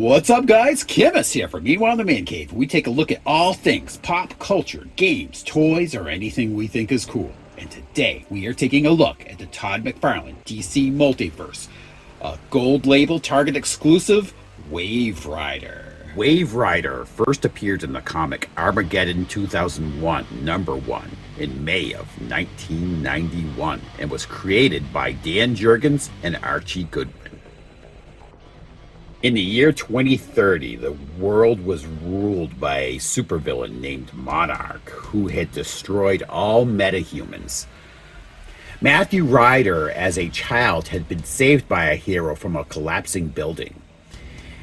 What's up, guys? Kimus here from Meanwhile in the Man Cave. We take a look at all things pop culture, games, toys, or anything we think is cool. And today we are taking a look at the Todd McFarlane DC Multiverse, a gold label Target exclusive WaveRider. WaveRider first appeared in the comic Armageddon 2001, #1, in May of 1991, and was created by Dan Jurgens and Archie Goodwin. In the year 2030, the world was ruled by a supervillain named Monarch, who had destroyed all metahumans. Matthew Ryder, as a child, had been saved by a hero from a collapsing building.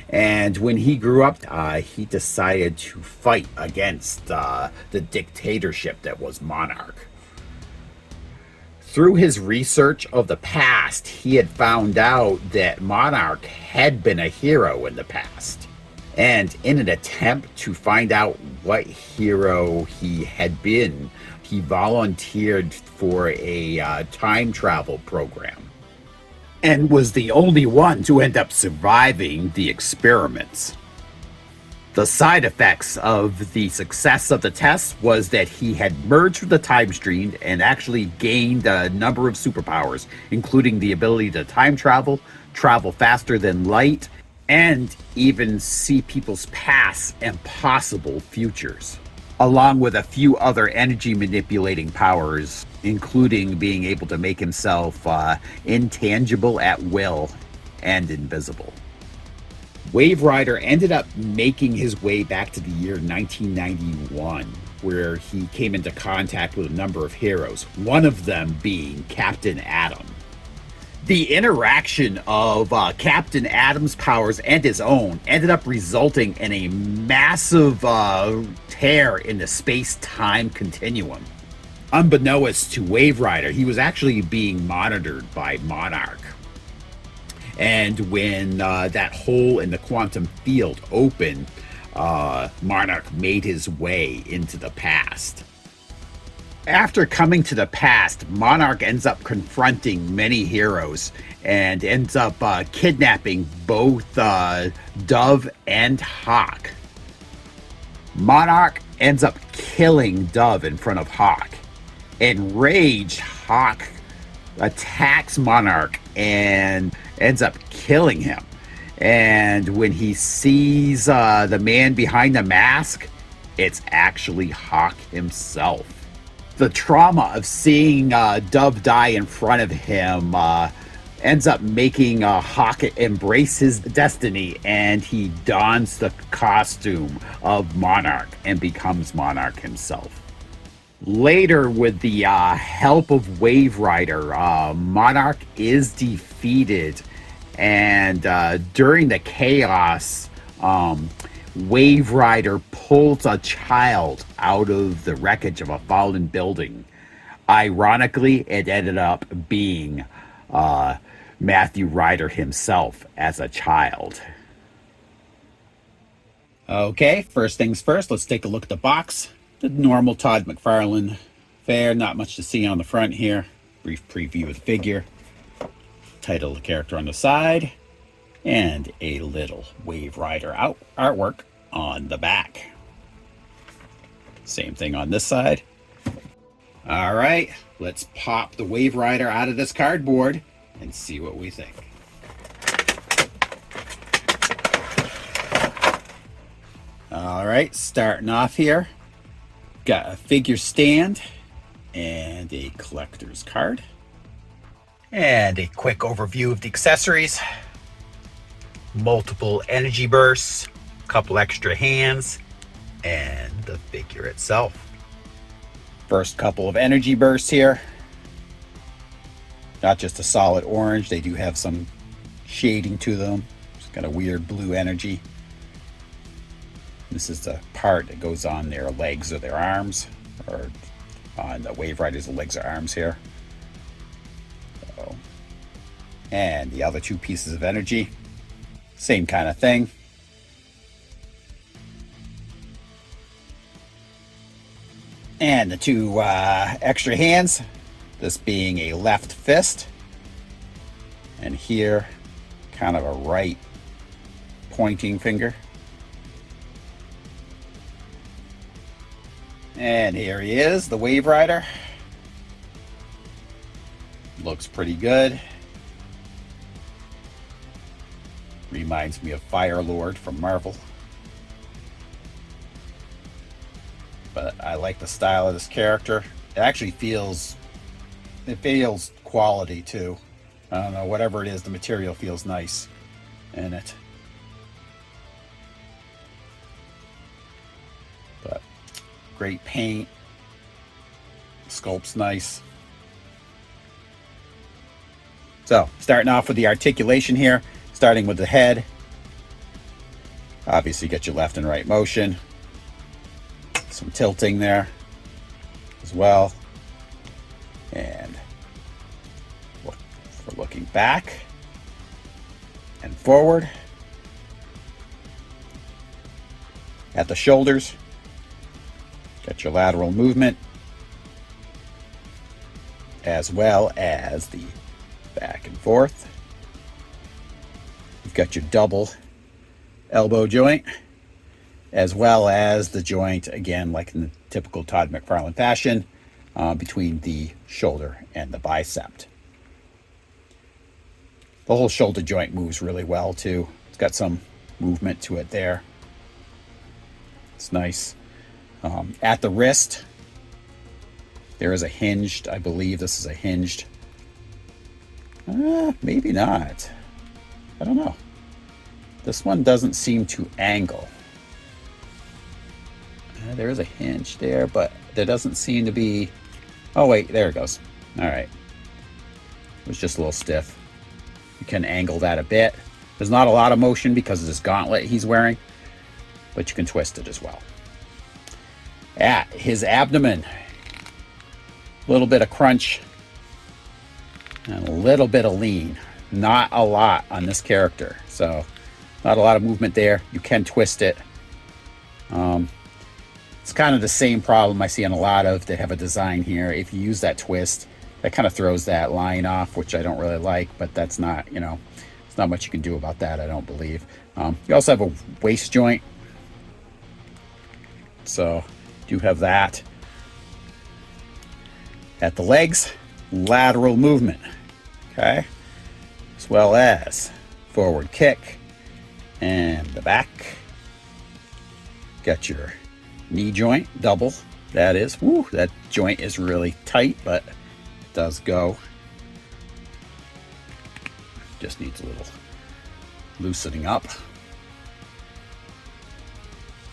And when he grew up, he decided to fight against the dictatorship that was Monarch. Through his research of the past, he had found out that Monarch had been a hero in the past. And in an attempt to find out what hero he had been, he volunteered for a time travel program and was the only one to end up surviving the experiments. The side effects of the success of the test was that he had merged with the time stream and actually gained a number of superpowers, including the ability to time travel, travel faster than light, and even see people's pasts and possible futures, along with a few other energy manipulating powers, including being able to make himself intangible at will and invisible. WaveRider ended up making his way back to the year 1991, where he came into contact with a number of heroes, one of them being Captain Atom. The interaction of Captain Atom's powers and his own ended up resulting in a massive tear in the space-time continuum. Unbeknownst to WaveRider, he was actually being monitored by Monarch. And when that hole in the quantum field opened, Monarch made his way into the past. After coming to the past, Monarch ends up confronting many heroes and ends up kidnapping both Dove and Hawk. Monarch ends up killing Dove in front of Hawk. Enraged, Hawk attacks Monarch and ends up killing him. And when he sees the man behind the mask, it's actually Hawk himself. The trauma of seeing Dove die in front of him ends up making Hawk embrace his destiny, and he dons the costume of Monarch and becomes Monarch himself. Later, with the help of WaveRider, Monarch is defeated, and during the chaos, WaveRider pulls a child out of the wreckage of a fallen building. Ironically, it ended up being Matthew Ryder himself as a child. Okay, first things first, let's take a look at the box. The normal Todd McFarlane fare, not much to see on the front here. Brief preview of the figure. Title of the character on the side. And a little WaveRider artwork on the back. Same thing on this side. All right, let's pop the WaveRider out of this cardboard and see what we think. All right, starting off here. Got a figure stand and a collector's card. And a quick overview of the accessories. Multiple energy bursts, a couple extra hands, and the figure itself. First couple of energy bursts here. Not just a solid orange, they do have some shading to them. It's got a weird blue energy. This is the part that goes on their legs or their arms, or on the WaveRider's legs or arms here. So, and the other two pieces of energy, same kind of thing. And the two extra hands, this being a left fist, and here kind of a right pointing finger. And here he is, the WaveRider. Looks pretty good. Reminds me of Fire Lord from Marvel. But I like the style of this character. It actually feels quality too. I don't know, whatever it is, the material feels nice in it. But great paint. Sculpt's nice. So, starting off with the articulation here, starting with the head. Obviously, get your left and right motion. Some tilting there as well. And for looking back and forward. At the shoulders, get your lateral movement, as well as the back and forth. You've got your double elbow joint, as well as the joint, again, like in the typical Todd McFarlane fashion, between the shoulder and the bicep. The whole shoulder joint moves really well too. It's got some movement to it there. It's nice. At the wrist, there is a hinged, I believe this is a hinged. Maybe not. I don't know. This one doesn't seem to angle. There is a hinge there, but there doesn't seem to be... Oh wait, there it goes. All right. It was just a little stiff. You can angle that a bit. There's not a lot of motion because of this gauntlet he's wearing, but you can twist it as well. At his abdomen, a little bit of crunch and a little bit of lean. Not a lot on this character, so not a lot of movement there. You can twist it. It's kind of the same problem I see on a lot of that have a design here. If you use that twist, that kind of throws that line off, which I don't really like, but that's not, you know, it's not much you can do about that, I don't believe. You also have a waist joint, so do have that. At the legs, lateral movement, okay, as well as forward kick and the back. Got your knee joint, double, that is. Woo, that joint is really tight, but it does go. Just needs a little loosening up.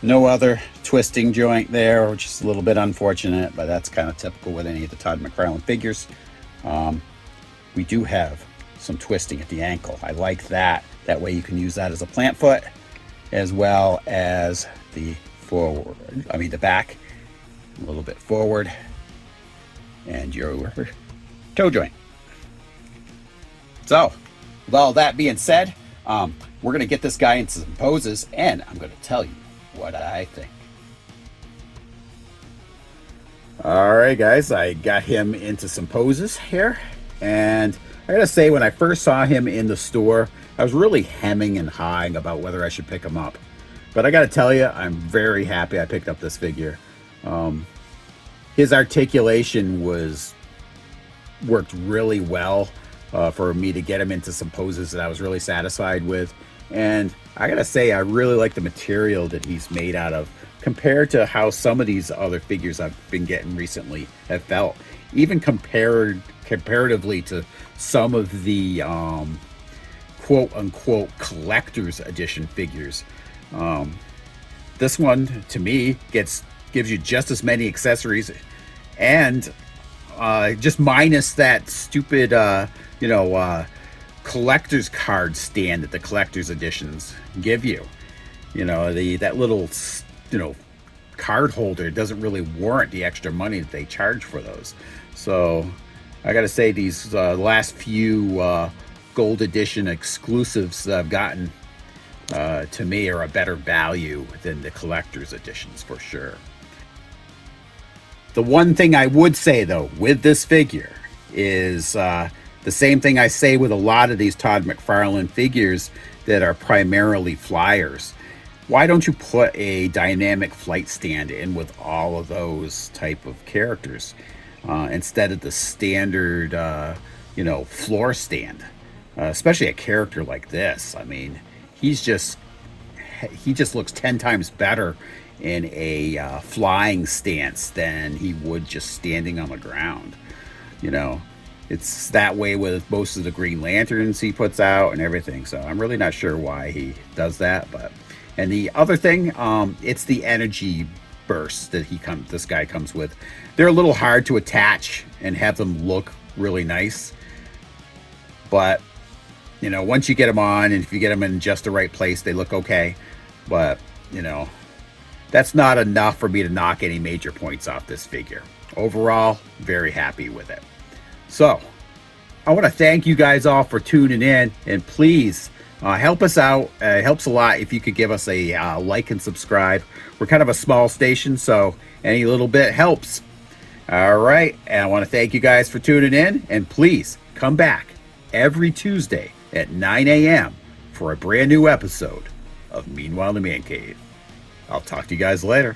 No other twisting joint there, which is a little bit unfortunate, but that's kind of typical with any of the Todd McFarlane figures. We do have some twisting at the ankle. I like that. That way you can use that as a plant foot, as well as the the back, a little bit forward, and your toe joint. So, with all that being said, we're going to get this guy into some poses, and I'm going to tell you what I think. All right, guys, I got him into some poses here, and I gotta say, when I first saw him in the store, I was really hemming and hawing about whether I should pick him up. But I gotta tell you, I'm very happy I picked up this figure. His articulation worked really well for me to get him into some poses that I was really satisfied with. And I gotta say, I really like the material that he's made out of compared to how some of these other figures I've been getting recently have felt. Even comparatively to some of the quote-unquote collector's edition figures. This one, to me, gives you just as many accessories, and just minus that stupid, collector's card stand that the collector's editions give you. That little, card holder doesn't really warrant the extra money that they charge for those. So I gotta say, these last few gold edition exclusives that I've gotten, to me, are a better value than the collector's editions for sure. The one thing I would say though with this figure is The same thing I say with a lot of these Todd McFarlane figures that are primarily flyers. Why don't you put a dynamic flight stand in with all of those type of characters instead of the standard, floor stand? Especially a character like this. I mean, he just looks 10 times better in a flying stance than he would just standing on the ground. It's that way with most of the Green Lanterns he puts out and everything. So I'm really not sure why he does that. And the other thing, it's the energy bursts that this guy comes with. They're a little hard to attach and have them look really nice. But once you get them on, and if you get them in just the right place, they look okay. But that's not enough for me to knock any major points off this figure. Overall, very happy with it. So, I want to thank you guys all for tuning in, and please help us out. It helps a lot if you could give us a like and subscribe. We're kind of a small station, so any little bit helps. All right, and I want to thank you guys for tuning in, and please come back every Tuesday at 9 a.m. for a brand new episode of Meanwhile in the Man Cave. I'll talk to you guys later.